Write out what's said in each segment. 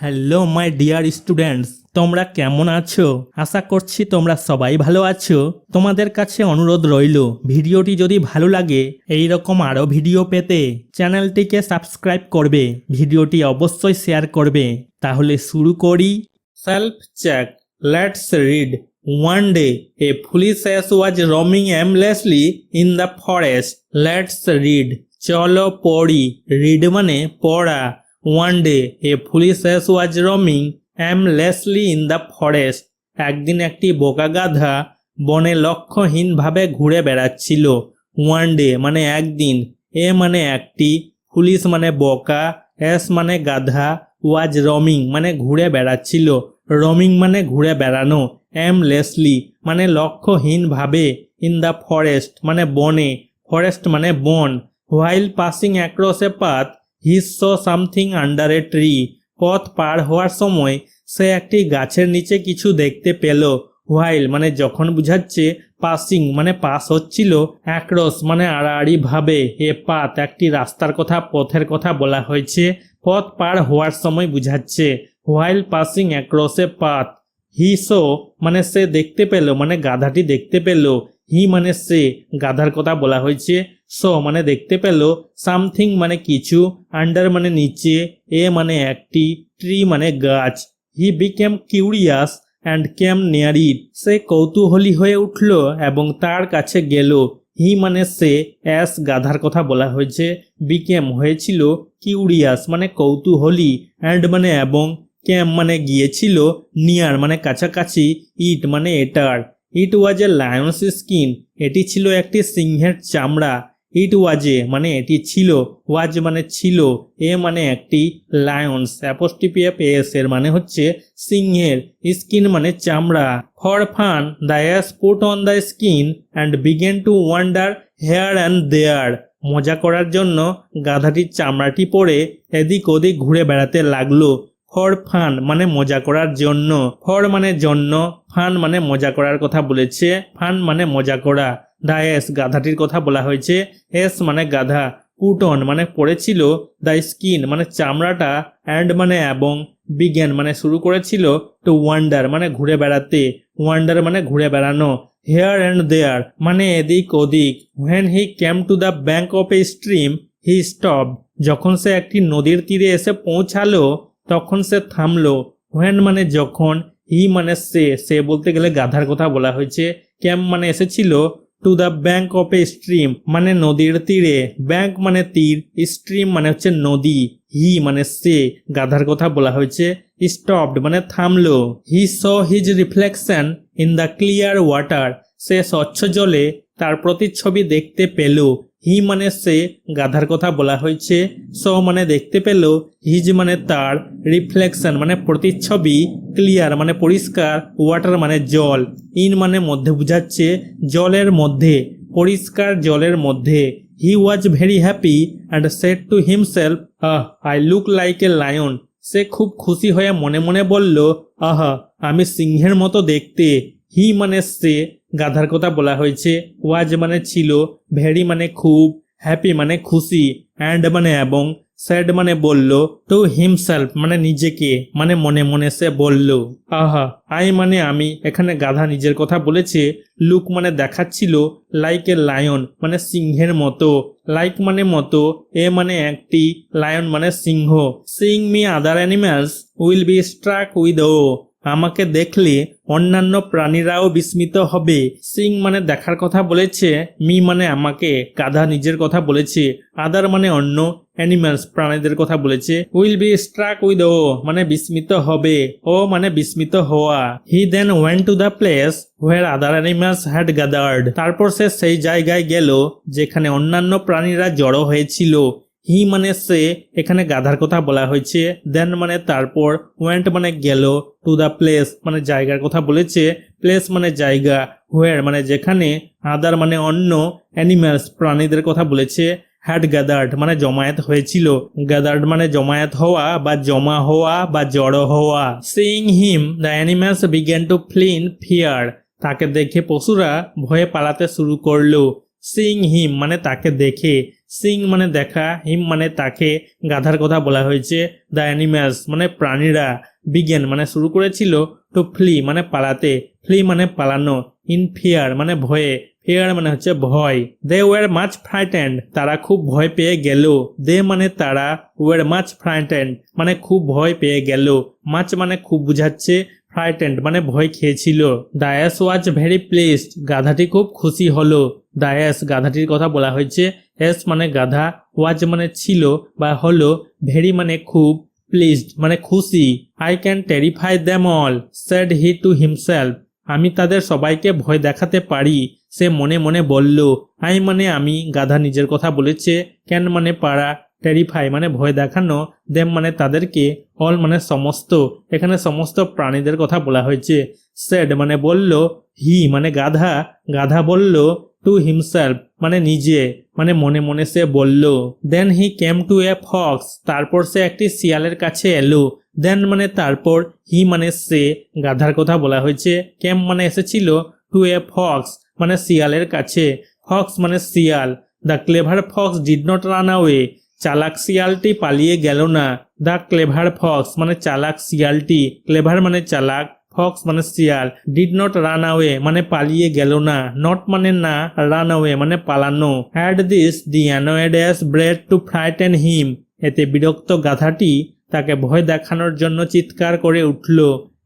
Hello my dear students, তোমরা কেমন আছো? আশা করছি তোমরা সবাই ভালো আছো। তোমাদের কাছে অনুরোধ রইল, ভিডিওটি যদি ভালো লাগে এই রকম আরও ভিডিও পেতে চ্যানেলটিকে সাবস্ক্রাইব করবে, ভিডিওটি অবশ্যই শেয়ার করবে। তাহলে শুরু করি। Self check, let's read. One day, a police ass was roaming aimlessly in the forest. Let's read. চলো পড়ি। রিড মানে পড়া। One day, a police ass was roaming aimlessly in the forest. একদিন একটি বোকা গাধা বনে লক্ষ্যহীনভাবে ঘুরে বেড়াচ্ছিল। ওয়ান ডে মানে একদিন, এ মানে একটি, পুলিশ মানে বোকা, এস মানে গাধা, ওয়াজ রমিং মানে ঘুরে বেড়াচ্ছিল। রমিং মানে ঘুরে বেড়ানো, এমলেসলি মানে লক্ষ্যহীনভাবে, ইন দ্য ফরেস্ট মানে বনে, ফরেস্ট মানে বন। While passing across A path he saw something under a tree. পথ পার হওয়ার সময় সে একটি গাছের নিচে কিছু দেখতে পেল। হোয়াইল মানে যখন বুঝাচ্ছে, পাসিং মানে পাস হচ্ছিল, অ্যাক্রস মানে আড়াআড়ি ভাবে, এ পাথ একটি রাস্তার কথা, পথের কথা বলা হয়েছে, পথ পার হওয়ার সময় বুঝাচ্ছে। While passing across A path, he so মানে সে দেখতে পেল, মানে গাধাটি দেখতে পেল। হি মানে সে, গাধার কথা বলা হয়েছে। সো মানে দেখতে পেল, সামথিং মানে কিছু, আন্ডার মানে নিচে, এ মানে একটি, ট্রি মানে গাছ। He became curious and came near it. সে কৌতূহলী হয়ে উঠল এবং তার কাছে গেল। হি মানে সে, অ্যাস গাধার কথা বলা হয়েছে, বিকেম হয়েছিল, কিউরিয়াস মানে কৌতূহলী, অ্যান্ড মানে এবং, ক্যাম মানে গিয়েছিল, নিয়ার মানে কাছাকাছি, ইট মানে এটার। ইট ওয়াজ এ লায়ন্স স্কিন, এটি ছিল একটি সিংহের চামড়া। ইট ওয়াজ এ মানে এটি ছিল, ওয়াজ মানে ছিল, এ মানে একটি, লায়ন্স অ্যাপোস্ট্রোফি এস এর মানে হচ্ছে সিংহের, স্কিন মানে চামড়া। For fun the ass put on the skin and began to wander here and there. মজা করার জন্য গাধাটির চামড়াটি পরে এদিক ওদিক ঘুরে বেড়াতে লাগলো। ফর ফান মানে মজা করার জন্য, ফর মানে জন্য, ফান মানে মজা করার কথা বলেছে, ফান মানে মজা করা। দ্য এস গাধাটির কথা বলা হয়েছে, এস মানে গাধা, পুট অন মানে পড়েছিল, দ্য স্কিন মানে চামড়াটা, অ্যান্ড মানে এবং, বিজ্ঞান মানে শুরু করেছিল, টু ওয়ান্ডার মানে ঘুরে বেড়াতে, ওয়ান্ডার মানে ঘুরে বেড়ানো, হেয়ার অ্যান্ড দেয়ার মানে এদিক ওদিক। When he came to the bank of A stream he stop. যখন সে একটি নদীর তীরে এসে পৌঁছালো তখন সে থামলো। হোয়েন মানে যখন, হি মানে সে, সে বলতে গেলে গাধার কথা বলা হয়েছে, ক্যাম মানে এসেছিল, to the bank of A stream মানে নদীর তীরে, ব্যাঙ্ক মানে তীর, স্ট্রিম মানে হচ্ছে নদী, হি মানে সে, গাধার কথা বলা হয়েছে, স্টপড মানে থামলো। He saw his reflection in the clear water. সে স্বচ্ছ জলে তার প্রতিচ্ছবি দেখতে পেল। হি মানে সে, গাধার কথা বলা হয়েছে, স মানে দেখতে পেল, হিজ মানে তার, রিফ্লেকশন মানে প্রতিচ্ছবি, ক্লিয়ার মানে পরিষ্কার, ওয়াটার মানে জল, ইন মানে মধ্যে বুঝাচ্ছে, জলের মধ্যে, পরিষ্কার জলের মধ্যে। He was very happy and said to himself, I look like a lion. সে খুব খুশি হয়ে মনে মনে বলল, আহা আমি সিংহের মতো দেখতে। হি মানে সে, গাধার কথা বলা হয়েছে, ওয়াজ মানে ছিল, ভেরি মানে খুব, হ্যাপি মানে খুশি, অ্যান্ড মানে এবং, স্যাড মানে বলল, টু হিমসেলফ মানে নিজেকে, মানে মনে মনে সে বলল। আহা আই মানে আমি, এখানে গাধা নিজের কথা বলেছে। লুক মানে দেখাচ্ছিল, লাইক এ লায়ন মানে সিংহের মতো, লাইক মানে মতো, এ মানে একটি, লায়ন মানে সিংহ। Seeing me other animals will be struck with awe. আমাকে দেখলে অন্যান্য প্রাণীরাও বিস্মিত হবে। সিং মানে দেখার কথা বলেছে, মি মানে আমাকে, গাধা নিজের কথা বলেছে, আদার মানে অন্য, অ্যানিমালস প্রাণীদের কথা বলেছে, will be struck with awe মানে বিস্মিত হবে, ও মানে বিস্মিত হওয়া। He then went to the place where other animals had gathered. তারপর সে সেই জায়গায় গেল যেখানে অন্যান্য প্রাণীরা জড়ো হয়েছিল। হি মানে সে, এখানে গাধার কথা বলা হয়েছে, দেন মানে তারপর, ওয়েন্ট মানে গেল, টু দ্য প্লেস মানে জায়গার কথা বলেছে, প্লেস মানে জায়গা, হোয়ার মানে যেখানে, আদার মানে অন্য, অ্যানিমালস প্রাণীদের কথা বলেছে, হ্যাড গ্যাদার্ড মানে জমায়েত হয়েছিল, গ্যাদার্ড মানে জমায়েত হওয়া বা জমা হওয়া বা জড়ো হওয়া। Seeing him the animals began to flee in fear. তাকে দেখে পশুরা ভয়ে পালাতে শুরু করলো। সিং হিম মানে তাকে দেখে, সিং মানে দেখা, হিম মানে তাকে, গাধার কথা বলা হয়েছে। দ্য অ্যানিমালস মানে প্রাণীরা, বিগেন মানে শুরু করেছিল, টু ফ্লি মানে পালাতে, ফ্লি মানে পালানো, ইন ফিয়ার মানে ভয়ে, ফিয়ার মানে হচ্ছে ভয়। দে ওয়ার মাচ ফ্রাইটেন্ড তারা খুব ভয় পেয়ে গেল, দে মানে তারা, ওয়ার মাচ ফ্রাইটেন্ড মানে খুব ভয় পেয়ে গেল, মাচ মানে খুব বুঝাচ্ছে, ফ্রাইটেন্ড মানে ভয় খেয়েছিল। The ass was very pleased গাধাটি খুব খুশি হলো, দ্য অ্যাস গাধাটির কথা বলা হয়েছে, এস মানে গাধা, ওয়াজ মানে ছিল বা হলো, ভেরি মানে খুব, প্লিজড মানে খুশি। I can terrify them all said he to himself আমি তাদের সবাইকে ভয় দেখাতে পারি, সে মনে মনে বলল। আই মানে আমি, গাধা নিজের কথা বলেছে, ক্যান মানে পারা, টেরিফাই মানে ভয় দেখানো, দেম মানে তাদেরকে, অল মানে সমস্ত, এখানে সমস্ত প্রাণীদের কথা বলা হয়েছে। সেড মানে বলল, হি মানে গাধা, গাধা বলল, টু হিমসেলফ মানে নিজে, মানে মনে মনে সে বলল। দেন হি কেম টু এ ফক্স তারপর সে একটি শিয়ালের কাছে এলো, দেন মানে তারপর, হি মানে সে, গাধার কথা বলা হয়েছে, কেম মানে এসেছিল, টু এ ফক্স মানে শিয়ালের কাছে, ফক্স মানে শিয়াল। The clever fox did not run away চালাক শিয়ালটি পালিয়ে গেল না, দ্য ক্লেভার ফক্স মানে চালাক শিয়ালটি, ক্লেভার মানে চালাক, ফক্স মানে শিয়াল, ডিড নট রান আওয়ে মানে পালিয়ে গেল না, নট মানে না, রান আওয়ে মানে পালানো। At this the annoyed ass bread to frighten him এতে বিরক্ত গাধাটি তাকে ভয় দেখানোর জন্য চিৎকার করে উঠল।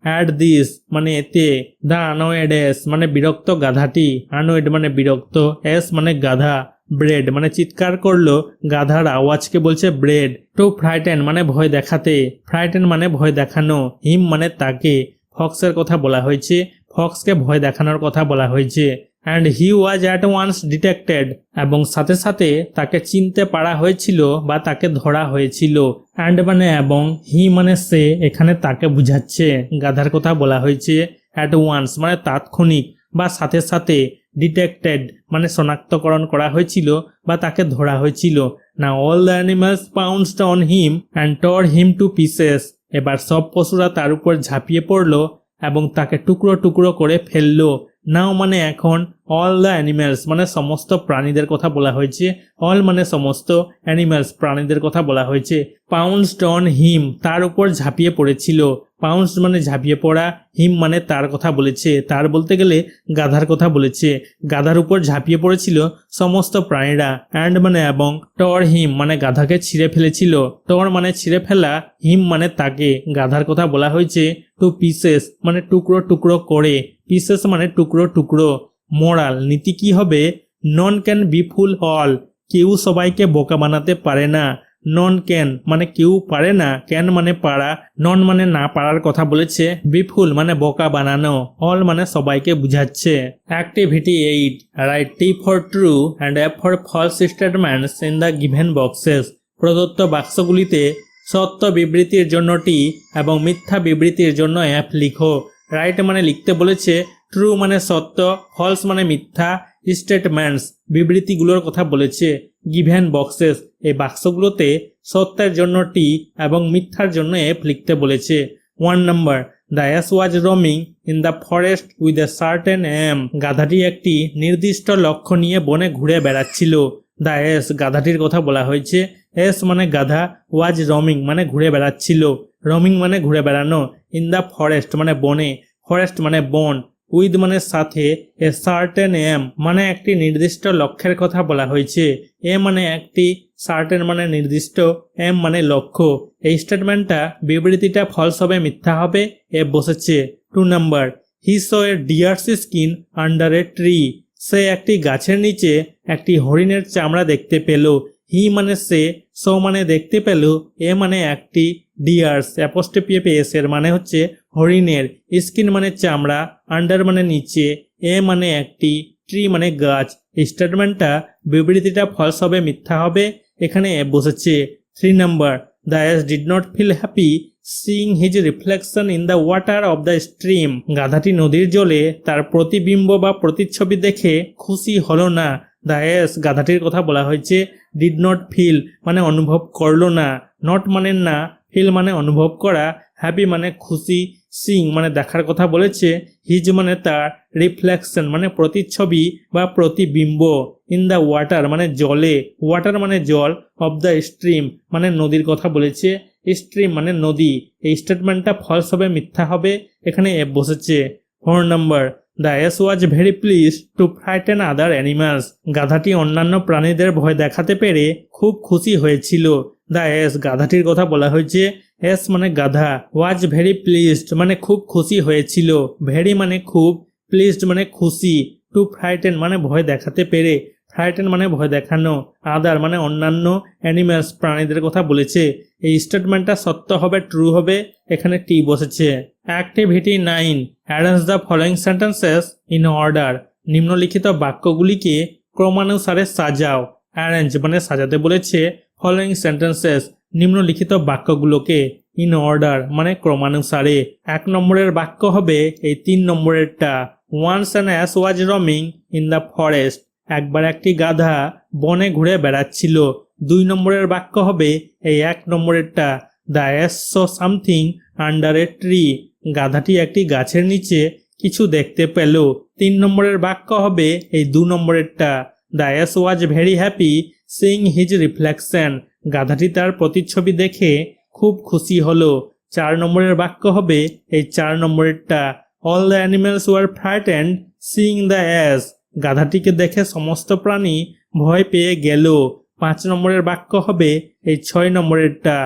অ্যাট দিস মানে এতে, দ্য অ্যানয়েড অ্যাস মানে বিরক্ত গাধাটি, অ্যানয়েড মানে বিরক্ত, অ্যাস মানে গাধা, ব্রেড মানে চিৎকার করলো, গাধার আওয়াজকে বলছে ব্রেড। টু ফ্রাইটেন মানে ভয় দেখাতে, ফ্রাইটেন মানে ভয় দেখানো, হিম মানে তাকে, ফক্সের কথা বলা হয়েছে, ফক্সকে ভয় দেখানোর কথা বলা হয়েছে। And he was at once detected এবং সাথে সাথে তাকে চিনতে পারা হয়েছিল বা তাকে ধরা হয়েছিল। অ্যান্ড মানে এবং, হি মানে সে, এখানে তাকে বুঝাচ্ছে, গাধার কথা বলা হয়েছে। অ্যাট ওয়ান্স মানে তাৎক্ষণিক বা সাথে সাথে, ডিটেক্টেড মানে শনাক্তকরণ করা হয়েছিল বা তাকে ধরা হয়েছিল। না all the animals pounced on him and tore him to pieces এবার সব পশুরা তার উপর ঝাঁপিয়ে পড়ল এবং তাকে টুকরো টুকরো করে ফেললো। নাও মানে এখন, অল দ্য অ্যানিমেলস মানে সমস্ত প্রাণীদের কথা বলা হয়েছে, অল মানে সমস্ত, অ্যানিমেলস প্রাণীদের কথা বলা হয়েছে। পাউন্সড অন হিম তার উপর ঝাঁপিয়ে পড়েছিল, পাউন্সড মানে ঝাঁপিয়ে পড়া, হিম মানে তার কথা বলেছে, তার বলতে গেলে গাধার কথা বলেছে, গাধার উপর ঝাঁপিয়ে পড়েছিল সমস্ত প্রাণীরা। অ্যান্ড মানে এবং, টর হিম মানে গাধাকে ছিঁড়ে ফেলেছিল, টর মানে ছিঁড়ে ফেলা, হিম মানে তাকে, গাধার কথা বলা হয়েছে। টু পিসেস মানে টুকরো টুকরো করে, পিসেস মানে টুকরো টুকরো। মোরাল নীতি কি হবে, নন ক্যান বি ফুল অল কেউ সবাইকে বোকা বানাতে পারে না, নন ক্যান মানে কেউ পারে না, ক্যান মানে পারা, নন মানে না পারার কথা বলেছে, বিফুল মানে বোকা বানানো, অল মানে সবাইকে বুঝাচ্ছে। Activity 8 write T for true and F for false statements in the given boxes প্রদত্ত বাক্সগুলিতে সত্য বিবৃতির জন্য টি এবং মিথ্যা বিবৃতির জন্য এফ লিখো। রাইট মানে লিখতে বলেছে, ট্রু মানে সত্য, ফলস মানে মিথ্যা, স্টেটমেন্টস বিবৃতিগুলোর কথা বলেছে, গিভেন বক্সেস এই বাক্সগুলোতে সত্যের জন্য টি এবং মিথ্যার জন্য এফ লিখতে বলেছে। 1 number, the ass was roaming in the forest with a certain aim গাধাটি একটি নির্দিষ্ট লক্ষ্য নিয়ে বনে ঘুরে বেড়াচ্ছিল। দ্য অ্যাস গাধাটির কথা বলা হয়েছে, এস মানে গাধা, ওয়াজ রোমিং মানে ঘুরে বেড়াচ্ছিল, রোমিং মানে ঘুরে বেড়ানো, ইন দ্য ফরেস্ট মানে বনে, ফরেস্ট মানে বন, উইথ মানে সাথে, এ সার্টেন এম মানে একটি নির্দিষ্ট লক্ষ্যের কথা বলা হয়েছে, এ মানে একটি, সার্টেন মানে নির্দিষ্ট, এম মানে লক্ষ্য। এই স্টেটমেন্টটা বিবৃতিটা ফলস হবে মিথ্যা হবে, এ বসেছে। 2 number, he saw a deer's skin under a tree সে একটি গাছের নিচে একটি হরিণের চামড়া দেখতে পেল। হি মানে সে, সো মানে দেখতে পেল, এ মানে একটি, ডিয়ার্স অ্যাপোস্ট্রফি এস এর মানে হচ্ছে হরিণের, স্কিন মানে চামড়া, আন্ডার মানে নিচে, এ মানে একটি, ট্রি মানে গাছ। স্টেটমেন্টটা বিবৃতিটা ফলস হবে মিথ্যা হবে, এখানে বসেছে। 3 number, the ass did not feel happy seeing his reflection in the water of the stream গাধাটি নদীর জলে তার প্রতিবিম্ব বা প্রতিচ্ছবি দেখে খুশি হলো না। দ্য অ্যাস গাধাটির কথা বলা হয়েছে, ডিড নট ফিল মানে অনুভব করলো না, নট মানে না, ফিল মানে অনুভব করা, হ্যাপি মানে খুশি, সিং মানে দেখার কথা বলেছে, হিজ মানে তার, রিফ্লেকশন মানে প্রতিচ্ছবি বা প্রতিবিম্ব। ইন দ্য ওয়াটার মানে জলে, ওয়াটার মানে জল, অফ দ্য স্ট্রিম মানে নদীর কথা বলেছে, স্ট্রিম মানে নদী। এই স্টেটমেন্টটা ফলস হবে, মিথ্যা হবে, এখানে এফ বসেছে। 4 number, the ass was very please to frighten other animals. গাধাটি অন্যান্য প্রাণীদের ভয় দেখাতে পেরে খুব খুশি হয়েছিল। দ্য এস গাধাটির কথা বলা হয়েছে, এস মানে গাধা, ওয়াজ ভেরি প্লিজড মানে খুব খুশি হয়েছিল, ভেরি মানে খুব, প্লিজড মানে খুশি, টু ফ্রাইটেন মানে ভয় দেখাতে পেরে, ফ্রাইটেন মানে ভয় দেখানো, আদার মানে অন্যান্য, অ্যানিমালস প্রাণীদের কথা বলেছে। এই স্টেটমেন্টটা সত্য হবে, ট্রু হবে, এখানে টি বসেছে। Activity 9, arrange the following sentences in order. নিম্নলিখিত বাক্যগুলিকে ক্রমানুসারে সাজাও। অ্যারেঞ্জ মানে সাজাতে বলেছে, ফলোয়িং সেন্টেন্সেস নিম্নলিখিত বাক্যগুলোকে, ইন অর্ডার মানে ক্রমানুসারে। 1 নম্বরের বাক্য হবে এই 3 নম্বরেরটা, once an ass was roaming in the forest. একবার একটি গাধা বনে ঘুরে বেড়াচ্ছিল। 2 নম্বরের বাক্য হবে এই 1 নম্বরেরটা, the ass saw something under a tree. গাধাটি একটি গাছের নিচে কিছু দেখতে পেল। 3 নম্বরের বাক্য হবে এই 2 নম্বরেরটা, the ass was very happy seeing his reflection. গাধাটি তার প্রতিচ্ছবি দেখে খুব খুশি হলো। 4 নম্বরের বাক্য হবে এই 4 নম্বরেরটা, all the animals were frightened seeing the ass. গাধাটিকে দেখে সমস্ত প্রাণী ভয় পেয়ে গেল। 5 নম্বরের বাক্য হবে এই 6 নম্বরেরটা,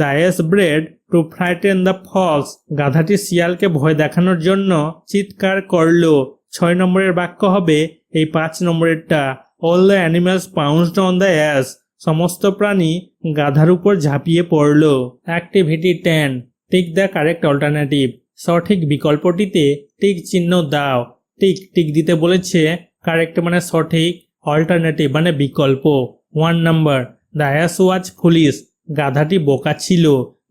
the ass bread to frighten the fox. গাধাটি শিয়ালকে ভয় দেখানোর জন্য চিৎকার করলো। 6 নম্বরের বাক্য হবে এই 5 নম্বরেরটা, all the animals pounced on the ass. সমস্ত প্রাণী গাধার উপর ঝাঁপিয়ে পড়ল। Activity 10, tick the correct alternative. সঠিক বিকল্পটিতে টিক চিহ্ন দাও। টিক টিক দিতে বলেছে, কারেক্ট মানে সঠিক, অল্টারনেটিভ মানে বিকল্প। 1 number, the ass was foolish. গাধাটি বোকা ছিল।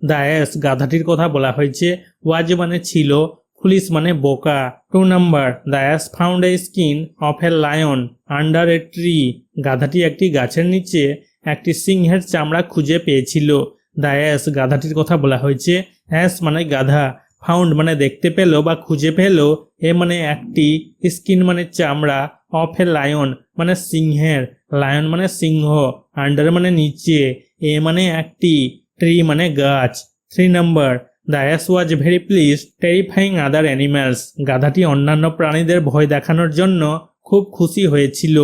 দ্য অ্যাস গাধাটির কথা বলা হয়েছে, ওয়াজ মানে ছিল, ফুলিশ মানে বোকা। 2 number, the ass found a skin of a lion under a tree. গাধাটি একটি গাছের নিচে একটি সিংহের চামড়া খুঁজে পেয়েছিল। দ্য অ্যাস গাধাটির কথা বলা হয়েছে, অ্যাস মানে গাধা, ফাউন্ড মানে দেখতে পেল বা খুঁজে পেল, এ মানে একটি, স্কিন মানে চামড়া, অফ এ লায়ন মানে সিংহের, লায়ন মানে সিংহ, আন্ডার মানে নিচে, এ মানে একটি, ট্রি মানে গাছ। 3 number, the ass was very please terrifying other animals. গাধাটি অন্যান্য প্রাণীদের ভয় দেখানোর জন্য খুব খুশি হয়েছিল।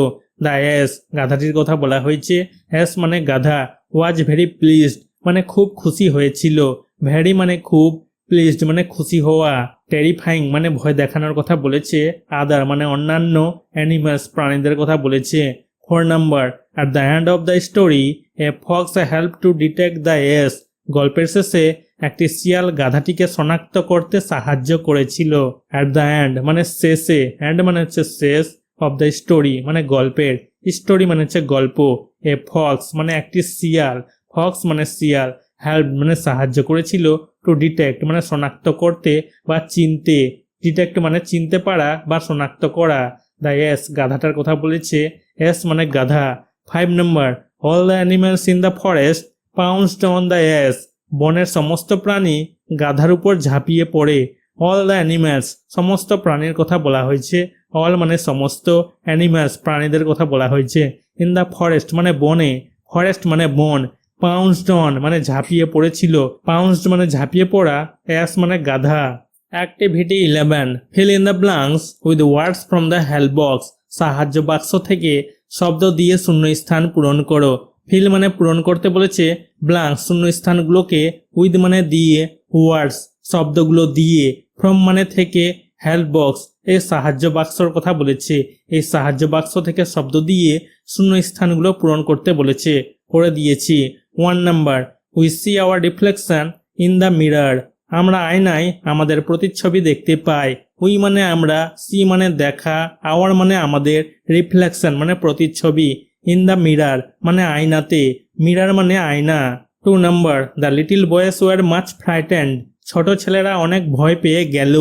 দ্য অ্যাস গাধাটির কথা বলা হয়েছে, অ্যাস মানে গাধা, ওয়াজ ভেরি প্লিজড মানে খুব খুশি হয়েছিল, ভেরি মানে খুব, প্লিজড মানে খুশি হওয়া, টেরিফাইং মানে ভয় দেখানোর কথা বলেছে, আদার মানে অন্যান্য, অ্যানিমালস প্রাণীদের কথা বলেছে। 4 number, at the end of the story a fox help to detect the ass. গল্পের শেষে একটি শিয়াল গাধাটিকে শনাক্ত করতে সাহায্য করেছিল। অ্যাট দ্য এন্ড মানে শেষে, এন্ড মানে হচ্ছে শেষ, অফ দ্য স্টোরি মানে গল্পের, স্টোরি মানে হচ্ছে গল্প, এ ফক্স মানে একটি শিয়াল, ফক্স মানে শিয়াল, হেল্প মানে সাহায্য করেছিল, টু ডিটেক্ট মানে শনাক্ত করতে বা চিনতে, ডিটেক্ট মানে চিনতে পারা বা শনাক্ত করা। দ্য অ্যাস গাধাটার কথা বলেছে, অ্যাস মানে গাধা। 5 number, all the animals in the forest pounced on the ass. বনের সমস্ত প্রাণী গাধার উপর ঝাঁপিয়ে পড়ে। অল দ্য অ্যানিমেলস সমস্ত প্রাণীর কথা বলা হয়েছে, অল মানে সমস্ত, অ্যানিমেলস প্রাণীদের কথা বলা হয়েছে। ইন দ্য ফরেস্ট মানে বনে, ফরেস্ট মানে বন, পাউন্সড অন মানে ঝাঁপিয়ে পড়েছিল, পাউন্সড মানে ঝাঁপিয়ে পড়া, অ্যাস মানে গাধা। Activity 11, fill in the blanks with words from the help box. সাহায্য বাক্স থেকে শব্দ দিয়ে শূন্যস্থান পূরণ করো। ফিল মানে পূরণ করতে বলেছে, ব্ল্যাঙ্ক শূন্যস্থানগুলোকে, উইথ মানে দিয়ে, ওয়ার্ডস শব্দগুলো দিয়ে, ফ্রম মানে থেকে, হেল্প বক্স এই সাহায্য বাক্সর কথা বলেছে, এই সাহায্য বাক্স থেকে শব্দ দিয়ে শূন্যস্থানগুলো পূরণ করতে বলেছে, করে দিয়েছি। 1 number, we see our reflection in the mirror. আমরা আয়নায় আমাদের প্রতিচ্ছবি দেখতে পাই। উই মানে আমরা, সি মানে দেখা, আওয়ার মানে আমাদের, রিফ্লেকশন মানে প্রতিচ্ছবি, ইন দ্য মিরর মানে আয়নাতে, মিরর মানে আয়না। 2 নাম্বার, দ্য লিটিল বয়েস ওয়ার মাচ ফ্রাইটেন্ড। ছোট ছেলেরা অনেক ভয় পেয়ে গেল।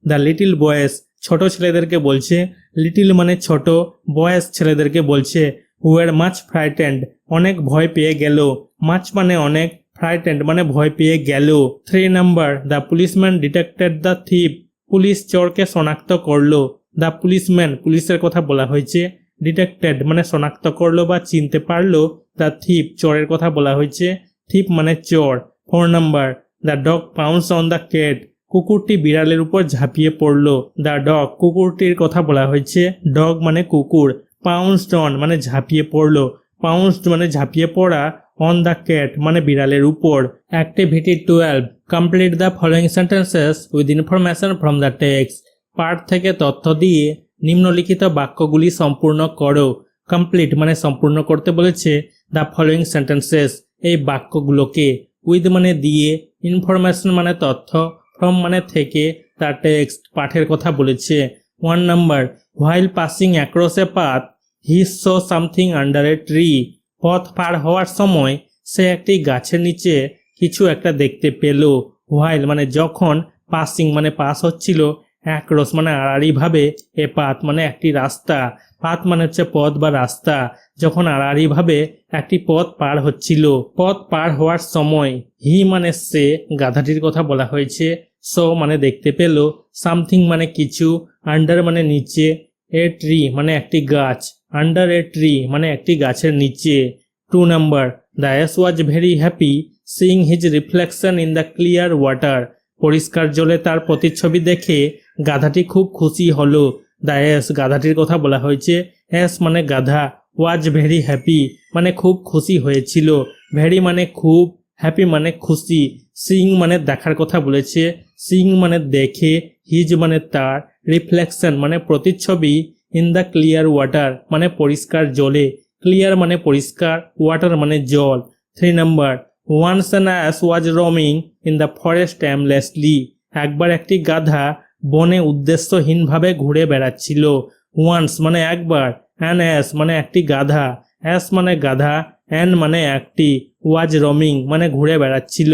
দ্য লিটিল বয়েস ছোট ছেলেদেরকে বলছে, লিটিল মানে ছোট, বয়েস ছেলেদেরকে বলছে, ওয়ার মাচ ফ্রাইটেন্ড অনেক ভয় পেয়ে গেল, মাচ মানে অনেক, ফ্রাইটেন্ড মানে ভয় পেয়ে গেল। 3 number, the policeman detected the thief. Police চোরকে শনাক্ত করলো। দ্য পুলিশম্যান পুলিশের কথা বলা হয়েছে, ডিটেক্টেড মানে শনাক্ত করলো বা চিনতে পারলো। দ্য থিপ চোরের কথা বলা হয়েছে, থিপ মানে চোর। 4 number the dog pounce on the cat, কুকুরটি বিড়ালের উপর ঝাঁপিয়ে পড়লো। দ্য ডগ কুকুরটির কথা বলা হয়েছে, ডগ মানে কুকুর, পাউন্সড অন মানে ঝাঁপিয়ে পড়লো, পাউন্সড মানে ঝাঁপিয়ে পড়া, অন দ্য ক্যাট মানে বিড়ালের উপর। Activity 12 complete the following sentences with information from the text, পাঠ থেকে তথ্য দিয়ে নিম্নলিখিত বাক্যগুলি সম্পূর্ণ করো। কমপ্লিট মানে সম্পূর্ণ করতে বলেছে, দ্য ফলোয়িং সেন্টেন্সেস এই বাক্যগুলোকে, উইথ মানে দিয়ে, ইনফরমেশন মানে তথ্য, ফ্রম মানে থেকে, দ্য টেক্সট পাঠের কথা বলেছে। 1 number while passing across A path he so something under a tree, পথ পার হওয়ার সময় সে একটি গাছের নিচে কিছু একটা দেখতে পেল। হোয়াইল মানে যখন, পাসিং মানে পাস হচ্ছিল, অ্যাক্রস মানে আড়াআড়িভাবে, এ পাথ মানে একটি রাস্তা, পাথ মানে হচ্ছে পথ বা রাস্তা, যখন আড়াআড়িভাবে একটি পথ পার হচ্ছিল। পথ পার হওয়ার সময়, হি মানে সে, গাধাটির কথা বলা হয়েছে, সো মানে দেখতে পেল, সামথিং মানে কিছু, আন্ডার মানে নিচে, এ ট্রি মানে একটি গাছ, আন্ডার এ ট্রি মানে একটি গাছের নিচে। 2 number the ass was very happy seeing his reflection in the clear water, পরিষ্কার জলে তার প্রতিচ্ছবি দেখে গাধাটি খুব খুশি হলো। দ্য অ্যাস গাধাটির কথা বলা হয়েছে, অ্যাস মানে গাধা, ওয়াজ ভেরি হ্যাপি মানে খুব খুশি হয়েছিল, ভেরি মানে খুব, হ্যাপি মানে খুশি, সিইং মানে দেখার কথা বলেছে, সিইং মানে দেখে, হিজ মানে তার, রিফ্লেকশন মানে প্রতিচ্ছবি, ইন দ্য ক্লিয়ার ওয়াটার মানে পরিষ্কার জলে, ক্লিয়ার মানে পরিষ্কার, ওয়াটার মানে জল। 3 number once an ass was roaming in the forest aimlessly, একবার একটি গাধা বনে উদ্দেশ্যহীনভাবে ঘুরে বেড়াচ্ছিল। ওয়ান্স মানে একবার, অ্যান অ্যাস মানে একটি গাধা, অ্যাস মানে গাধা, অ্যান মানে একটি, ওয়াজ রোমিং মানে ঘুরে বেড়াচ্ছিল,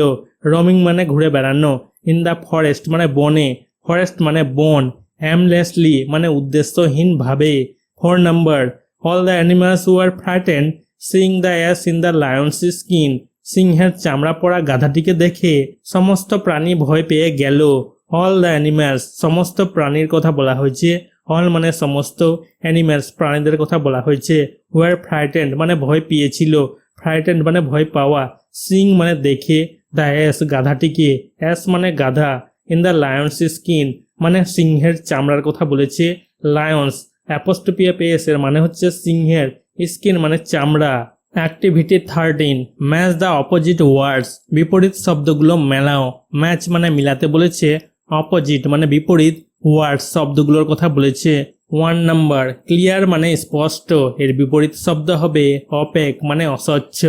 রোমিং মানে ঘুরে বেড়ানো, ইন দ্য ফরেস্ট মানে বনে, ফরেস্ট মানে বন, অ্যামলেসলি মানে উদ্দেশ্যহীনভাবে। 4 number all the animals were frightened seeing the ass in the lion's skin, সিংহের চামড়া পরা গাধাটিকে দেখে সমস্ত প্রাণী ভয় পেয়ে গেল। অল দ্য অ্যানিমালস সমস্ত প্রাণীর কথা বলা হয়েছে, অল মানে সমস্ত, অ্যানিমালস প্রাণীদের কথা বলা হয়েছে, ওয়ার ফ্রাইটেন্ড মানে ভয় পেয়েছিল, ফ্রাইটেন্ড মানে ভয় পাওয়া, সিং মানে দেখে, দ্য অ্যাস গাধাটিকে, অ্যাস মানে গাধা, ইন দ্য লায়ন্স স্কিন মানে সিংহের চামড়ার কথা বলেছে, লায়ন্স অ্যাপোস্ট্রোফি এস এর মানে হচ্ছে সিংহের, স্কিন মানে চামড়া। Activity 13 match the opposite words, বিপরীত শব্দগুলো মেলাও। ম্যাচ মানে মিলাতে বলেছে, অপোজিট মানে বিপরীত, ওয়ার্ডস শব্দগুলোর কথা বলেছে। 1 নাম্বার ক্লিয়ার মানে স্পষ্ট, এর বিপরীত শব্দ হবে অপেক মানে অস্বচ্ছ।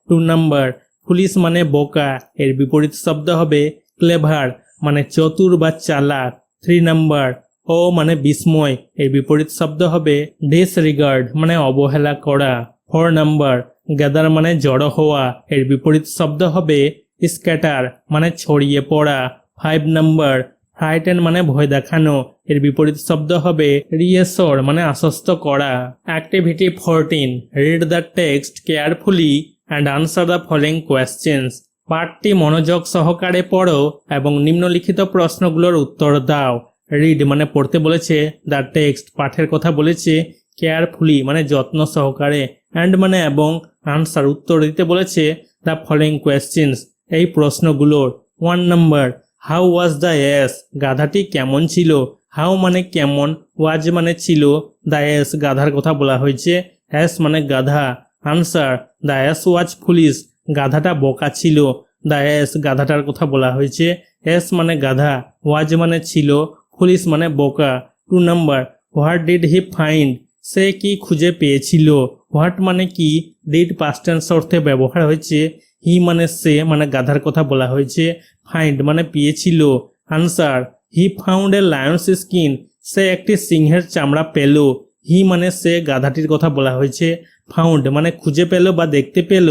2 নাম্বার ফুলিশ মানে বোকা, এর বিপরীত শব্দ হবে ক্লেভার মানে চতুর বা চালাক। 3 নাম্বার ও মানে বিস্ময়, এর বিপরীত শব্দ হবে ডিসরিগার্ড মানে অবহেলা করা। 4 নাম্বার গ্যাদার মানে জড়ো হওয়া, এর বিপরীত শব্দ হবে স্ক্যাটার মানে ছড়িয়ে পড়া। 5 নাম্বার ফ্রাইটেন মানে ভয় দেখানো, এর বিপরীত শব্দ হবে রিএসোর মানে আশ্বস্ত করা। Activity 14 read the text carefully and answer the following questions, পাঠটি মনোযোগ সহকারে পড়ো এবং নিম্নলিখিত প্রশ্নগুলোর উত্তর দাও। রিড মানে পড়তে বলেছে, দ্য টেক্সট পাঠের কথা বলেছে, কেয়ারফুলি মানে যত্ন সহকারে, অ্যান্ড মানে এবং, আনসার উত্তর দিতে বলেছে, দ্য ফলোইং কোয়েশ্চেন্স এই প্রশ্নগুলোর। 1 number how was the ass, গাধাটি কেমন ছিল, হাউ মানে কেমন, ওয়াজ মানে ছিল, দ্য অ্যাস গাধার কথা বলা হয়েছে, অ্যাস মানে গাধা। Answer the ass was foolish, গাধাটা বোকা ছিল, দ্য অ্যাস গাধাটার কথা বলা হয়েছে, অ্যাস মানে গাধা, ওয়াজ মানে ছিল, ফুলিশ মানে বোকা। 2 number what did he find, সে কি খুঁজে পেয়েছিল, হোয়াট মানে কি, ডিড পাস্ট টেন্স অর্থে ব্যবহার হয়েছে, হি মানে সে মানে গাধার কথা বলা হয়েছে, ফাইন্ড মানে পেয়েছিল। Answer he found a lion's skin, সে একটি সিংহের চামড়া পেল, হি মানে সে গাধাটির কথা বলা হয়েছে, ফাউন্ড মানে খুঁজে পেল বা দেখতে পেল,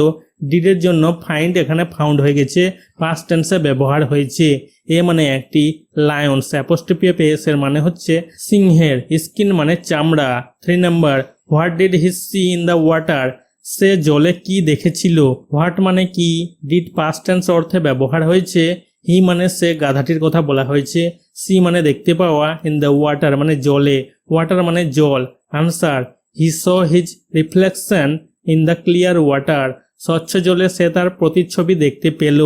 ডিডের জন্য ফাইন্ড এখানে ফাউন্ড হয়ে গেছে, পাস্ট টেন্সে ব্যবহার হয়েছে। এ মানে একটি, লায়ন্স অ্যাপোস্ট্রোফি এস এর মানে হচ্ছে সিংহের, স্কিন মানে চামড়া। 3 number what did he see in the water, সে জলে কি দেখেছিল, হোয়াট মানে কি, ডিড পাস্ট টেন্স অর্থে ব্যবহার হয়েছে, হি মানে সে গাধাটির কথা বলা হয়েছে, সি মানে দেখতে পাওয়া, ইন দ্য ওয়াটার মানে জলে, ওয়াটার মানে জল। Answer he saw his reflection in the clear water, স্বচ্ছ জলে সে তার প্রতিচ্ছবি দেখতে পেল।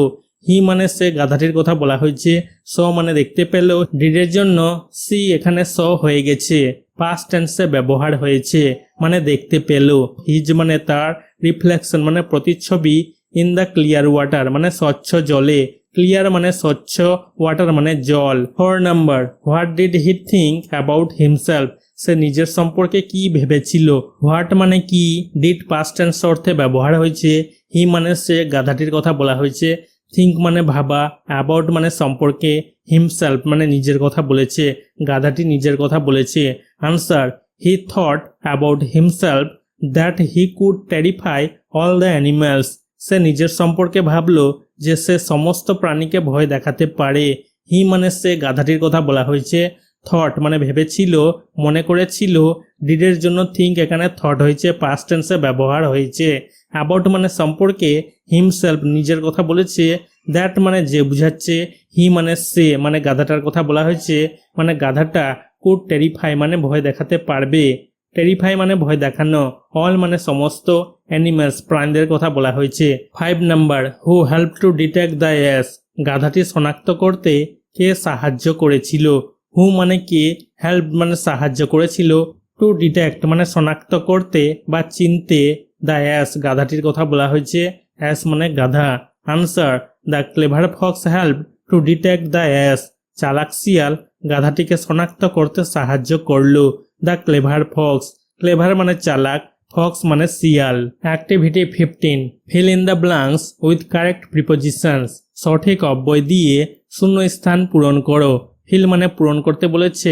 হি মানে সে, গাধাটির কথা বলা হয়েছে, স মানে দেখতে পেল, ডিডের জন্য সি এখানে স হয়ে গেছে, পাস্ট টেন্সে ব্যবহার হয়েছে, মানে দেখতে পেল। হিজ মানে তার, রিফ্লেকশন মানে প্রতিচ্ছবি, ইন দ্য ক্লিয়ার ওয়াটার মানে স্বচ্ছ জলে, ক্লিয়ার মানে স্বচ্ছ, ওয়াটার মানে জল। 4 number, what did he think about himself, সে নিজের সম্পর্কে কি ভেবেছিল। হোয়াট মানে কি, ডিড পাস্ট টেন্স অর্থে ব্যবহার হয়েছে, হি মানে সে, গাধাটির কথা বলা হয়েছে, থিঙ্ক মানে ভাবা, অ্যাবাউট মানে সম্পর্কে, হিমসেলফ মানে নিজের কথা বলেছে, গাধাটি নিজের কথা বলেছে। Answer, he thought about himself that he could terrify all the animals, সে নিজের সম্পর্কে ভাবলো যে সে সমস্ত প্রাণীকে ভয় দেখাতে পারে। হি মানে সে, গাধাটির কথা বলা হয়েছে, থট মানে ভেবেছিল, মনে করেছিল, ডিডের জন্য থিঙ্ক এখানে থট হয়েছে, পাস্ট টেন্সে ব্যবহার হয়েছে। অ্যাবাউট মানে সম্পর্কে, হিমসেলফ নিজের কথা বলেছে, দ্যাট মানে যে বুঝাচ্ছে, হি মানে সে, মানে গাধাটার কথা বলা হয়েছে, মানে গাধাটা কুড টেরিফাই মানে ভয় দেখাতে পারবে, টেরিফাই মানে ভয় দেখানো, অল মানে সমস্ত, অ্যানিমেলস প্রাণীদের কথা বলা হয়েছে। 5 number, who help to detect the ass, গাধাটি শনাক্ত করতে কে সাহায্য করেছিল। হু মানে কে, হেল্প মানে সাহায্য করেছিল, টু ডিটেক্ট মানে শনাক্ত করতে বা চিনতে, দ্য অ্যাস গাধাটির কথা বলা হয়েছে, অ্যাস মানে গাধা। Answer, the clever fox help to detect the ass, চালাক শিয়াল গাধাটিকে শনাক্ত করতে সাহায্য করলো। দ্য ক্লেভার ফক্স, ক্লেভার মানে চালাক, ফক্স মানে শিয়াল। Activity 15, fill in the blanks with correct prepositions, সঠিক অব্যয় দিয়ে শূন্য স্থান পূরণ করো। ফিল মানে পূরণ করতে বলেছে,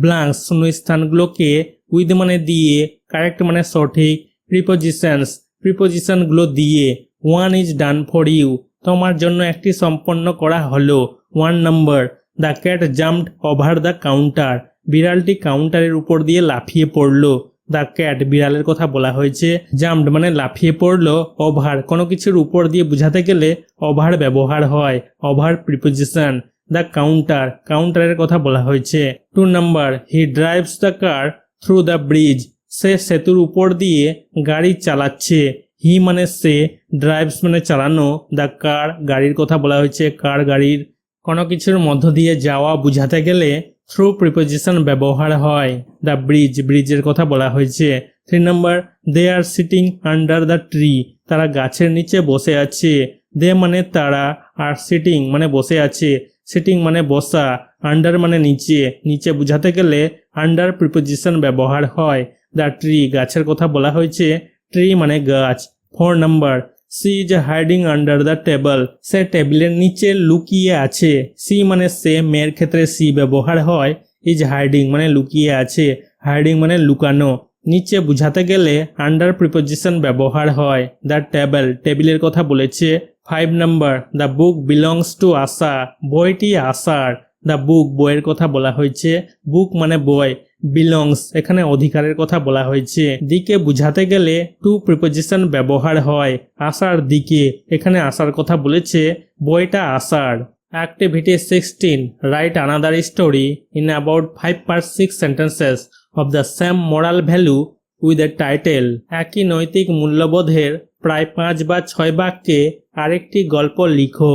ব্ল্যাঙ্কস শূন্য স্থানগুলোকে, উইথ মানে দিয়ে, কারেক্ট মানে সঠিক, প্রিপোজিশনস প্রিপোজিশনগুলো দিয়ে। 1 ইজ ডান ফর ইউ, তোমার জন্য একটি সম্পন্ন করা হলো। 1 number, the cat jumped over the counter, বিড়ালটি কাউন্টারের উপর দিয়ে লাফিয়ে পড়লো। দ্য ক্যাট বিড়ালের কথা বলা হয়েছে, জাম্পড মানে লাফিয়ে পড়লো, ওভার কোনো কিছুর উপর দিয়ে বোঝাতে গেলে ওভার ব্যবহার হয়, ওভার প্রিপোজিশন। দ্য কাউন্টার, কাউন্টারের কথা বলা হয়েছে। 2 number, he drives the car through the bridge, সে সেতুর উপর দিয়ে গাড়ি চালাচ্ছে। হি মানে সে, ড্রাইভস মানে চালানো, দ্য কার গাড়ির কথা বলা হয়েছে, কার গাড়ির। কোনো কিছুর মধ্য দিয়ে যাওয়া বোঝাতে গেলে থ্রু প্রিপোজিশন ব্যবহার হয়। দ্য ব্রিজ, ব্রিজের কথা বলা হয়েছে। 3 number, they are sitting under the tree, তারা গাছের নিচে বসে আছে। দে মানে তারা, আর সিটিং মানে বসে আছে, সিটিং মানে বসা, আন্ডার মানে নিচে, নিচে বোঝাতে গেলে আন্ডার প্রিপোজিশন ব্যবহার হয়। দ্য ট্রি, গাছের কথা বলা হয়েছে, ট্রি মানে গাছ। 4 number, she is hiding under the table, সে টেবিলের নিচে লুকিয়ে আছে। সি মানে সে, মেয়ের ক্ষেত্রে সি ব্যবহার হয়, ইজ হাইডিং মানে লুকিয়ে আছে, হাইডিং মানে লুকানো, নিচে বোঝাতে গেলে আন্ডার প্রিপোজিশন ব্যবহার হয়। দ্য টেবল, টেবিলের কথা বলেছে। 5 number, the book belongs to Asha, বইটি আশার। দ্য বুক, বইয়ের কথা বলা হয়েছে, বুক মানে বই, বিলংস এখানে অধিকারের কথা বলা হয়েছে। দিকে বুঝাতে গেলে টু প্রিপোজিশন ব্যবহার হয়, আশার দিকে, এখানে আশার কথা বলেছে, বইটা আশার। Activity 16, right another story in about 5/6 sentences of the same moral value with a title, একই নৈতিক মূল্যবোধের প্রায় 5 বা 6 বাক্যে আরেকটি গল্প লিখো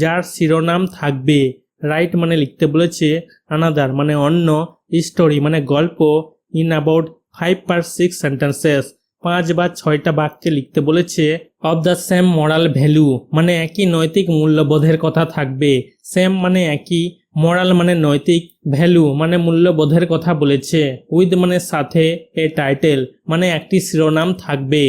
যার শিরোনাম থাকবে। রাইট মানে লিখতে বলেছে, আনাদার মানে অন্য, স্টোরি মানে গল্প, ইন অ্যাবাউট 5/6 সেন্টেন্সেস 5 বা 6টা বাক্যে লিখতে বলেছে। Of the same moral value মানে একই নৈতিক মূল্যবোধের কথা থাকবে, সেম মানে একই, মোরাল মানে নৈতিক, ভ্যালু মানে মূল্যবোধের কথা বলেছে, উইথ মানে সাথে, এ টাইটেল মানে একটি শিরোনাম থাকবে।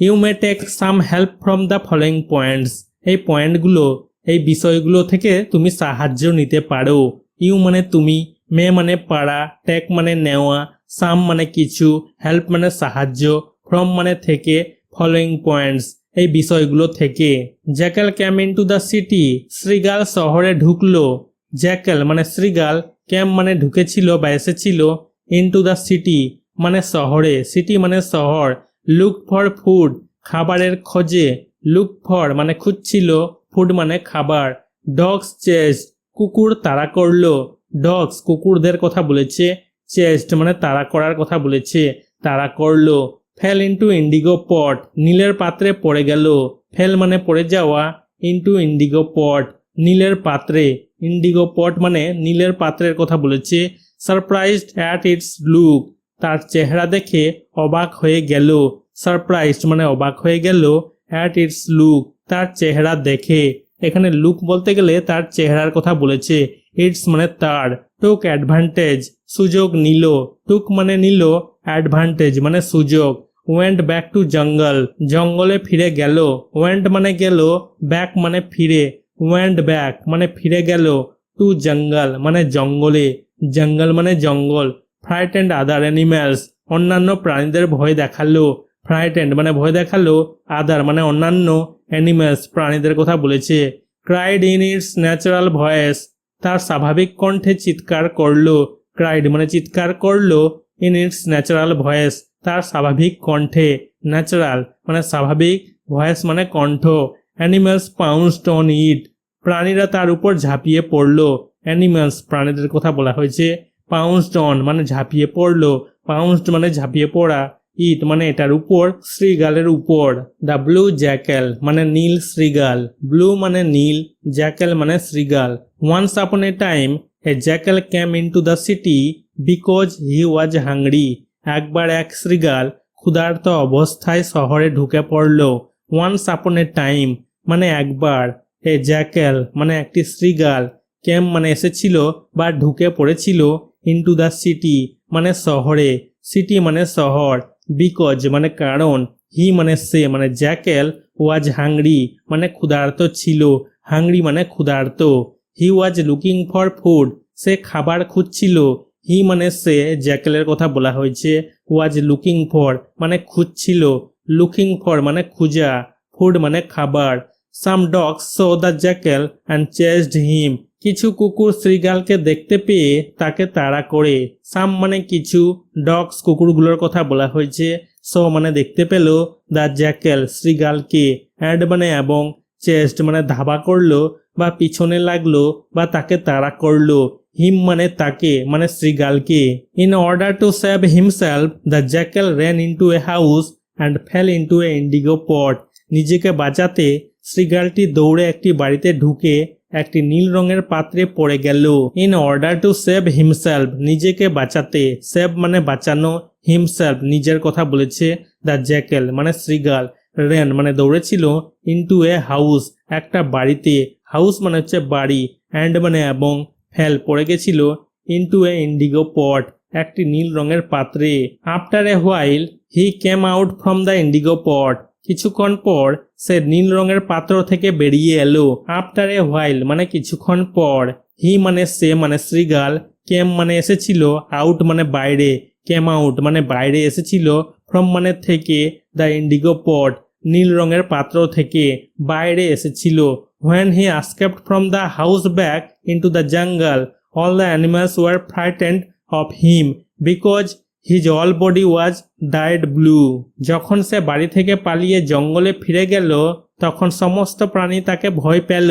You may take some help from the following points, এই পয়েন্টগুলো, এই বিষয়গুলো থেকে তুমি সাহায্য নিতে পারো। ইউ মানে তুমি, মে মানে পারা, টেক মানে নেওয়া, সাম মানে কিছু, হেল্প মানে সাহায্য, ফ্রম মানে থেকে, ফলোয়িং পয়েন্টস এই বিষয়গুলো থেকে। Jackal came into the city, শ্রীগাল শহরে ঢুকলো। জ্যাকেল মানে শ্রীগাল, ক্যাম মানে ঢুকেছিল বা এসেছিল, ইনটু দ্য সিটি মানে শহরে, সিটি মানে শহর। লুক ফর ফুড, খাবারের খোঁজে, লুক ফর মানে খুঁজছিল, ফুড মানে খাবার। ডগস চেস্ট, কুকুর তাড়া করলো। ডগস কুকুরদের কথা বলেছে, চেস্ট মানে তাড়া করার কথা বলেছে, তাড়া করলো। ফেল ইন্টু ইন্ডিগো পট, নীলের পাত্রে পড়ে গেল। ফেল মানে পড়ে যাওয়া, ইন্টু ইন্ডিগো পট, নীলের পাত্রে। ইন্ডিগো পট মানে নীলের পাত্রের কথা বলেছে। সারপ্রাইজড অ্যাট ইটস লুক, তার চেহারা দেখে অবাক হয়ে গেল। সারপ্রাইজড মানে অবাক হয়ে গেল, অ্যাট ইটস লুক তার চেহারা দেখে। এখানে লুক বলতে গেলে তার চেহারার কথা বলেছে। ইটস মানে তার। টুক অ্যাডভান্টেজ, সুযোগ নিল। টুক মানে নিল, অ্যাডভান্টেজ মানে সুযোগ। ওয়েন্ট ব্যাক টু জঙ্গল, জঙ্গলে ফিরে গেল। ওয়েন্ট মানে গেল, ব্যাক মানে ফিরে। ওয়েন্ট ব্যাক মানে ফিরে গেল। টু জঙ্গল মানে জঙ্গলে, জঙ্গল মানে জঙ্গল। ফ্রাইটেন্ড আদার অ্যানিম্যালস, অন্যান্য প্রাণীদের ভয় দেখালো। ফ্রাইটেন্ড মানে ভয় দেখালো, আদার মানে অন্যান্য, অ্যানিম্যালস প্রাণীদের কথা বলেছে। Cried in it's natural voice, তার স্বাভাবিক কণ্ঠে চিৎকার করলো। ক্রাইড মানে চিৎকার করলো, ইন ইটস ন্যাচারাল ভয়েস তার স্বাভাবিক কণ্ঠে। ন্যাচারাল মানে স্বাভাবিক, ভয়েস মানে কণ্ঠ। অ্যানিম্যালস পাউন্সড অন ইট, প্রাণীরা তার উপর ঝাঁপিয়ে পড়লো। অ্যানিম্যালস প্রাণীদের কথা বলা হয়েছে। পাউন্সড অন মানে ঝাঁপিয়ে পড়লো, পাউন্সড মানে ঝাঁপিয়ে পড়া, ইট মানে এটার উপর, শ্রীগালের উপর। দ্য ব্লু জ্যাকেল মানে নীল শ্রীগাল, ব্লু মানে নীল, জ্যাকেল মানে শ্রীগাল। Once upon a time a jackal came into the city because he was hungry, একবার এক শ্রীগাল ক্ষুধার্ত অবস্থায় শহরে ঢুকে পড়ল। ওয়ান্স আপন এ টাইম মানে একবার, এ জ্যাকেল মানে একটি শ্রীগাল, ক্যাম মানে এসেছিল বা ঢুকে পড়েছিল, ইনটু দ্য সিটি মানে শহরে, সিটি মানে শহর, বিকজ মানে কারণ, হি মানে সে মানে জ্যাকেল, ওয়াজ হাংরি মানে ক্ষুধার্ত ছিল, হাংরি মানে ক্ষুধার্ত। হি ওয়াজ লুকিং ফর ফুড, সে খাবার খুঁজছিল। হি মানে সে, জ্যাকেলের কথা বলা হয়েছে। ওয়াজ লুকিং ফর মানে খুঁজছিল, লুকিং ফর মানে খুঁজা, ফুড মানে খাবার। Some dogs saw the jackal and chased him, কিছু কুকুর শ্রীগালকে দেখতে পেয়ে তাকে তাড়া করে। সাম মানে কিছু, ডগস কুকুরগুলোর কথা বলা হয়েছে। সো মানে দেখতে পেল, দ্য জ্যাকেল শ্রীগালকে, অ্যান্ড মানে এবং, চেস্ট মানে ধাবা করলো বা পিছনে লাগলো বা তাকে তাড়া করলো। হিম মানে তাকে মানে শ্রীগালকে। In order to save himself the jackal ran into a house and fell into a indigo pot, নিজেকে বাঁচাতে শ্রীগালটি দৌড়ে একটি বাড়িতে ঢুকে একটি নীল রঙের পাত্রে পড়ে গেল। In order to save himself নিজেকে বাঁচাতে, সেভ মানে বাঁচানো, হিমসেলফ নিজের কথা বলেছে। দ্য জ্যাকেল মানে শ্রীগাল, রেন মানে দৌড়েছিল, ইনটু এ হাউস একটা বাড়িতে, হাউস মানে হচ্ছে বাড়ি, অ্যান্ড মানে এবং, ফেল পড়ে গেছিল, ইনটু এ ইন্ডিগো পট একটি নীল রঙের পাত্রে। After a while he came out from the indigo pot, কিছুক্ষণ পর সে নীল রঙের পাত্র থেকে বেরিয়ে এলো। আফটার এ হোয়াইল মানে কিছুক্ষণ পর, হি মানে সে মানে শ্রীগাল, কেম মানে এসেছিল, আউট মানে বাইরে, কেম আউট মানে বাইরে এসেছিল, ফ্রম মানে থেকে, দ্য ইন্ডিগো পট নীল রঙের পাত্র থেকে বাইরে এসেছিল। When he escaped from the house back into the jungle, all the animals were frightened of him because his whole body was dyed blue. যখন সে বাড়ি থেকে পালিয়ে জঙ্গলে ফিরে গেল তখন সমস্ত প্রাণী তাকে ভয় পেল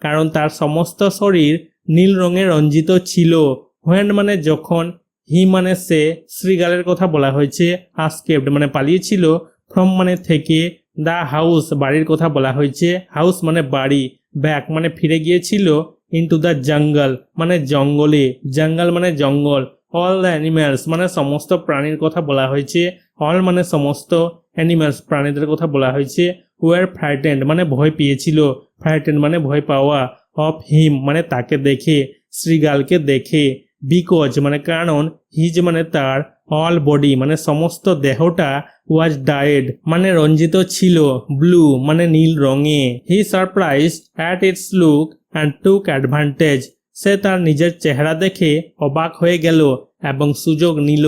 কারণ তার সমস্ত শরীর নীল রঙে রঞ্জিত ছিল। When মানে যখন, হি মানে সে, শ্রীগালের কথা বলা হয়েছে। escaped মানে পালিয়েছিল, from মানে থেকে, দ্য হাউস বাড়ির কথা বলা হয়েছে, হাউস মানে বাড়ি, ব্যাক মানে ফিরে গিয়েছিল, ইনটু দ্য জঙ্গল মানে জঙ্গলে, জঙ্গল মানে জঙ্গল, অল দ্য অ্যানিম্যালস মানে সমস্ত প্রাণীর কথা বলা হয়েছে, অল মানে সমস্ত, অ্যানিম্যালস প্রাণীদের কথা বলা হয়েছে। ওয়ার ফ্রাইটেন্ড মানে ভয় পেয়েছিল, ফ্রাইটেন্ড মানে ভয় পাওয়া, অফ হিম মানে তাকে দেখে, শ্রীগালকে দেখে, বিকজ মানে কারণ, হিজ মানে তার, অল বডি মানে সমস্ত দেহটা, ওয়াজ ডায়েড মানে রঞ্জিত ছিল, ব্লু মানে নীল রঙে। He surprised at its look and took advantage, সে তার নিজের চেহারা দেখে অবাক হয়ে গেল এবং সুযোগ নিল।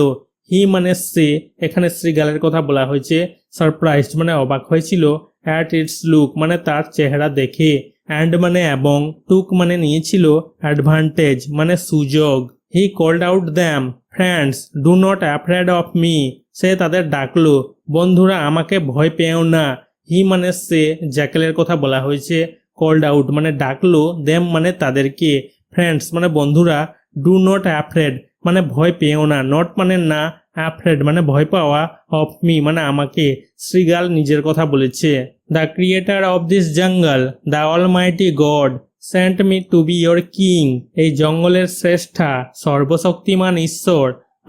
হি মানে সে, এখানে শ্রীগালের কথা বলা হয়েছে। সারপ্রাইজড মানে অবাক হয়েছিল, অ্যাট ইটস লুক মানে তার চেহারা দেখে, অ্যান্ড মানে এবং, টুক মানে নিয়েছিল, অ্যাডভান্টেজ মানে সুযোগ। He called out them, friends do not afraid of me, সে তাদের ডাকলো, বন্ধুরা আমাকে ভয় পেও না। হি মানে সে, জ্যাকেলের কথা বলা হয়েছে। কল্ড আউট মানে ডাকলো, দেম মানে তাদেরকে, ফ্রেন্ডস মানে বন্ধুরা, ডু নট অ্যাফ্রেড মানে ভয় পেও না, নট মানে না, অ্যাফ্রেড মানে ভয় পাওয়া, অফ মি মানে আমাকে, শ্রীগাল নিজের কথা বলেছে। The creator of this jungle, the almighty God sent me to be your king, এই জঙ্গলের শ্রেষ্ঠা সর্বশক্তিমান ঈশ্বর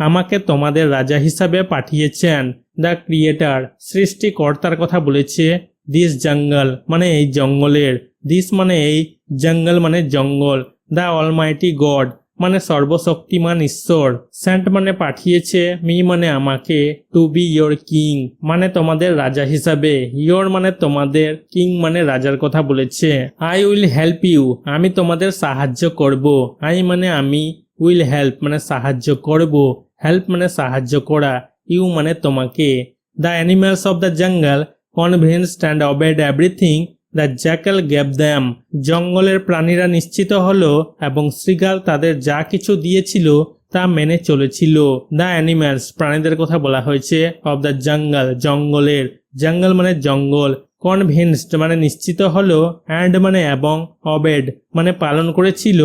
আমাকে তোমাদের রাজা হিসাবে পাঠিয়েছেন। দ্য ক্রিয়েটার সৃষ্টিকর্তার কথা বলেছে। দিস জঙ্গল মানে এই জঙ্গলের, দিস মানে এই, জঙ্গল মানে জঙ্গল, দ্য অলমাইটি গড মানে সর্বশক্তিমান ঈশ্বর, সেন্ট মানে পাঠিয়েছে, মি মানে আমাকে, টু বি ইয়োর কিং মানে তোমাদের রাজা হিসাবে, ইয়োর মানে তোমাদের, কিং মানে রাজার কথা বলেছে। আই উইল হেল্প ইউ আমি তোমাদের সাহায্য করব, আই মানে আমি, উইল হেল্প মানে সাহায্য করব, হেল্প মানে সাহায্য করা, ইউ মানে তোমাকে। The animals of the jungle convinced and অবেড everything the Jekyll gave them, জঙ্গলের প্রাণীরা নিশ্চিত হলো এবং শ্রীগাল তাদের যা কিছু দিয়েছিল তা মেনে চলেছিল। দ্য অ্যানিমালস প্রাণীদের কথা বলা হয়েছে, অফ দ্য জঙ্গল জঙ্গলের, জঙ্গল মানে জঙ্গল, কনভিন্সড মানে নিশ্চিত হলো, অ্যান্ড মানে এবং, অবেড মানে পালন করেছিল,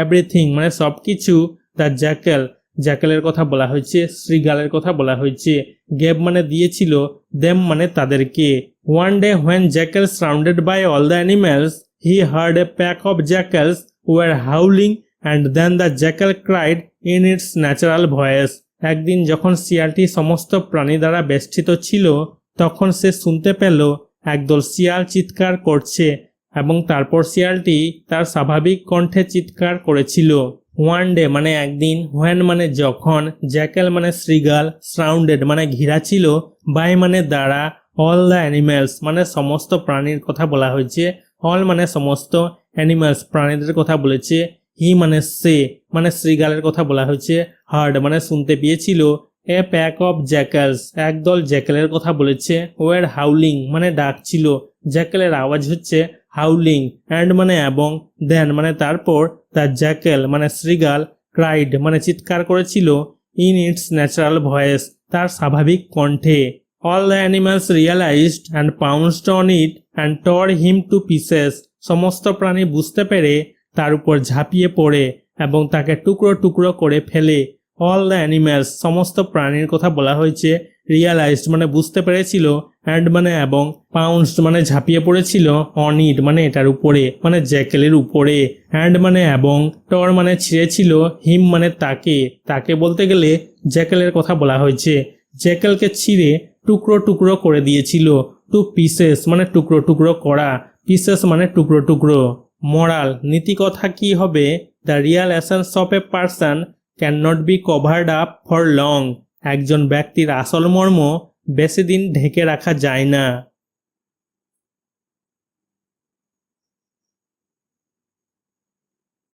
এভরিথিং মানে সবকিছু, দ্য জ্যাকেল জ্যাকেলের কথা বলা হয়েছে, শ্রীগালের কথা বলা হয়েছে, গেভ মানে দিয়েছিল, দেম মানে তাদেরকে। One day when jackals surrounded by all the animals, he heard a pack of jackals were howling and then the jackal cried in its natural voice. একদিন যখন শিয়ালটি সমস্ত প্রাণী দ্বারা বেষ্টিত ছিল তখন সে শুনতে পেল একদল শিয়াল চিৎকার করছে এবং তারপর শিয়ালটি তার স্বাভাবিক কণ্ঠে চিৎকার করেছিল। ওয়ান ডে মানে একদিন, হোয়েন মানে যখন, জ্যাকেল মানে শ্রীগাল, সারাউন্ডেড মানে ঘিরা ছিল, বাই মানে দ্বারা, অল দ্য অ্যানিম্যালস মানে সমস্ত প্রাণীর কথা বলা হয়েছে, অল মানে সমস্ত, অ্যানিম্যালস প্রাণীদের কথা বলেছে, হি মানে সে মানে শ্রীগালের কথা বলা হয়েছে, হার্ড মানে শুনতে পেয়েছিল, এ প্যাক অফ জ্যাকেলস একদল জ্যাকেলের কথা বলেছে, ওয়ার হাউলিং মানে ডাকছিল, জ্যাকেলের আওয়াজ হচ্ছে হাউলিং, অ্যান্ড মানে এবং, দেন মানে তারপর, দ্য জ্যাকেল মানে শ্রীগাল, ক্রাইড মানে চিৎকার করেছিল, ইন ইটস ন্যাচারাল ভয়েস তার স্বাভাবিক কণ্ঠে। All the animals realized and pounced on it and tore him to pieces. সমস্ত প্রাণী বুঝতে পেরে তার উপর ঝাঁপিয়ে পড়ে এবং তাকে টুকরো টুকরো করে ফেলে। All the animals সমস্ত প্রাণীর কথা বলা হয়েছে, realized মানে বুঝতে পেরেছিল, and মানে এবং, pounced মানে ঝাঁপিয়ে পড়েছিল, on it মানে এটার উপরে মানে জ্যাকেলের উপরে, and মানে এবং, tore মানে ছিঁড়েছিল, him মানে তাকে, তাকে বলতে গেলে জ্যাকেলের কথা বলা হয়েছে, জ্যাকেলকে ছিঁড়ে টুকরো টুকরো করে দিয়েছিল, টু পিসেস মানে টুকরো টুকরো করা, পিসেস মানে টুকরো টুকরো। মোরাল নীতি কথা কি হবে, the Real essence of a person can not be covered up for long, একজন ব্যক্তির আসল মর্ম বেশি দিন ঢেকে রাখা যায় না।